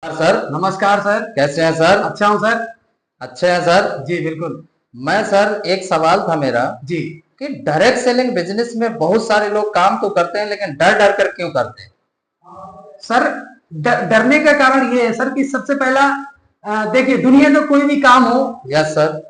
Sir. नमस्कार sir. कैसे हैं सर? अच्छा हूँ सर। अच्छे हैं सर। जी बिल्कुल। मैं सर एक सवाल था मेरा जी कि डायरेक्ट सेलिंग बिजनेस में बहुत सारे लोग काम तो करते हैं लेकिन डर डर कर क्यों करते हैं? सर, डरने का कारण ये है सर कि सबसे पहला देखिए, दुनिया में कोई भी काम हो, यस सर।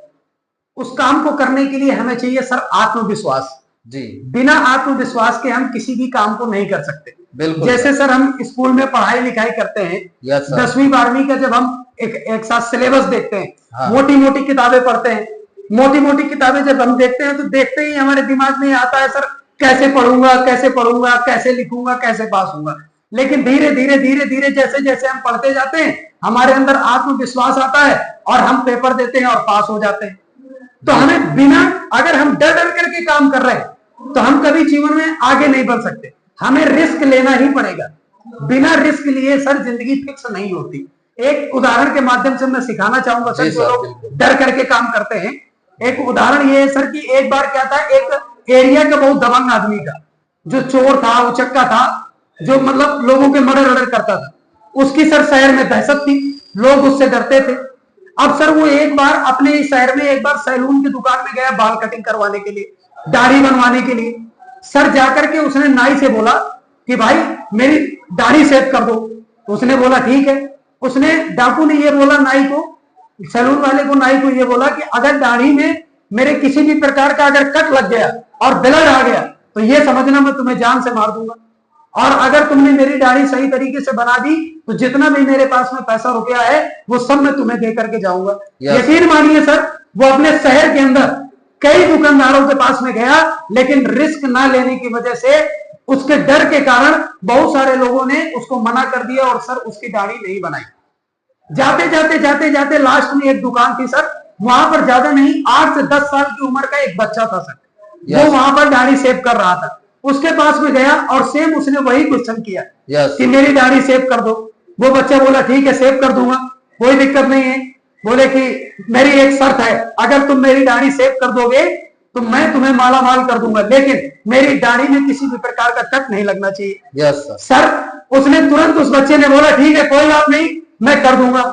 उस काम को करने के लिए हमें चाहिए सर आत्मविश्वास। जी बिना आत्मविश्वास के हम किसी भी काम को नहीं कर सकते। बिल्कुल जैसे सर हम स्कूल में पढ़ाई लिखाई करते हैं, यस सर। 10वीं 12वीं का जब हम एक साथ सिलेबस देखते हैं, हाँ। मोटी मोटी किताबें पढ़ते हैं, मोटी मोटी किताबें जब हम देखते हैं तो देखते ही हमारे दिमाग में आता है सर कैसे पढ़ूंगा, कैसे पढ़ूंगा, कैसे लिखूंगा, कैसे पास होऊंगा। लेकिन धीरे धीरे धीरे धीरे जैसे जैसे हम पढ़ते जाते हैं, हमारे अंदर आत्मविश्वास आता है और हम पेपर देते हैं और पास हो जाते हैं। तो हमें बिना, अगर हम डर डर करके काम कर रहे हैं तो हम कभी जीवन में आगे नहीं बढ़ सकते। हमें रिस्क लेना ही पड़ेगा। बिना रिस्क लिए सर जिंदगी फिक्स नहीं होती। एक उदाहरण के माध्यम से मैं सिखाना चाहूंगा सर, जो लोग डर करके काम करते हैं। एक उदाहरण ये है सर कि एक बार क्या था, एक एरिया का बहुत दबंग आदमी का, जो चोर था, उचक्का था, जो मतलब लोगों के मर्डर वर्डर करता था, उसकी सर शहर में दहशत थी, लोग उससे डरते थे। अब सर वो एक बार अपने शहर में एक बार सैलून की दुकान में गया बाल कटिंग करवाने के लिए, दाढ़ी बनवाने के लिए। सर जाकर के उसने नाई से बोला कि भाई मेरी दाढ़ी सेव कर दो। उसने बोला ठीक है। उसने, डाकू ने ये बोला नाई को, सैलून वाले को, नाई को ये बोला कि अगर दाढ़ी में मेरे किसी भी प्रकार का अगर कट लग गया और ब्लड आ गया तो ये समझना मैं तुम्हें जान से मार दूंगा। और अगर तुमने मेरी दाढ़ी सही तरीके से बना दी तो जितना भी मेरे पास में पैसा रुपया है वो सब मैं तुम्हें दे करके जाऊंगा। यकीन मानिए सर, वो अपने शहर के अंदर कई दुकानदारों के पास में गया, लेकिन रिस्क ना लेने की वजह से, उसके डर के कारण बहुत सारे लोगों ने उसको मना कर दिया और सर उसकी दाढ़ी नहीं बनाई। जाते जाते जाते जाते लास्ट में एक दुकान थी सर, वहां पर ज्यादा नहीं 8 से 10 साल की उम्र का एक बच्चा था सर, वो वहां पर दाढ़ी सेव कर रहा था। उसके पास में गया और सेम उसने वही क्वेश्चन किया कि मेरी दाढ़ी सेव कर दो। वो बच्चा बोला ठीक है सेव कर दूंगा, कोई दिक्कत नहीं है। बोले कि मेरी एक शर्त है, अगर तुम मेरी दाढ़ी सेव कर दोगे तो मैं तुम्हें माला माल कर दूंगा, लेकिन मेरी दाढ़ी में किसी भी प्रकार का कट नहीं लगना चाहिए। यस सर उसने तुरंत, उस बच्चे ने बोला ठीक है कोई बात नहीं मैं कर दूंगा।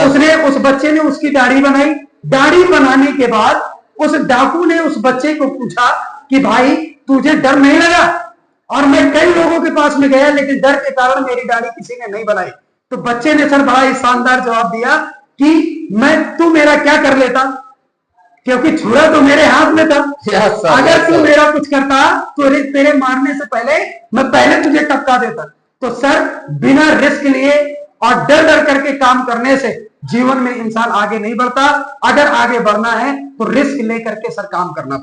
उसने, उस बच्चे ने उसकी दाढ़ी बनाई। दाढ़ी बनाने के बाद उस डाकू ने उस बच्चे को पूछा कि भाई तुझे डर नहीं लगा? और मैं कई लोगों के पास में गया लेकिन डर के कारण मेरी दाढ़ी किसी ने नहीं बनाई। तो बच्चे ने सर बड़ा ही शानदार जवाब दिया कि तू मेरा क्या कर लेता, क्योंकि छुरा तो मेरे हाथ में था। अगर तू मेरा कुछ करता तो तेरे मारने से पहले मैं पहले तुझे टपका देता। तो सर बिना रिस्क लिए और डर डर करके काम करने से जीवन में इंसान आगे नहीं बढ़ता। अगर आगे बढ़ना है तो रिस्क लेकर के सर काम करना